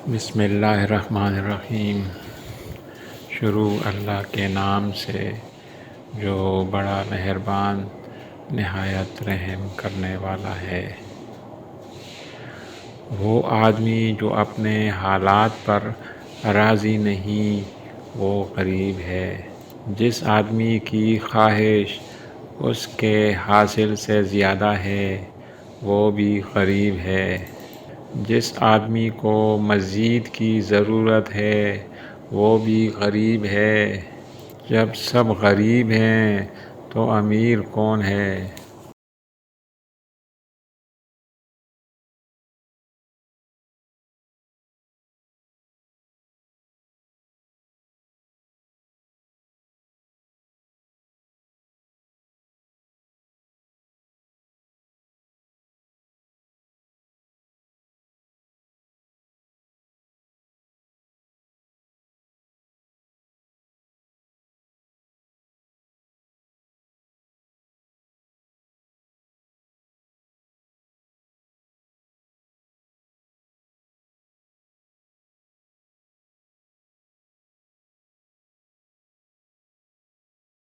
بسم اللہ الرحمن الرحیم۔ شروع اللہ کے نام سے جو بڑا مہربان نہایت رحم کرنے والا ہے۔ وہ آدمی جو اپنے حالات پر راضی نہیں وہ غریب ہے۔ جس آدمی کی خواہش اس کے حاصل سے زیادہ ہے وہ بھی غریب ہے۔ جس آدمی کو مزید کی ضرورت ہے وہ بھی غریب ہے۔ جب سب غریب ہیں تو امیر کون ہے؟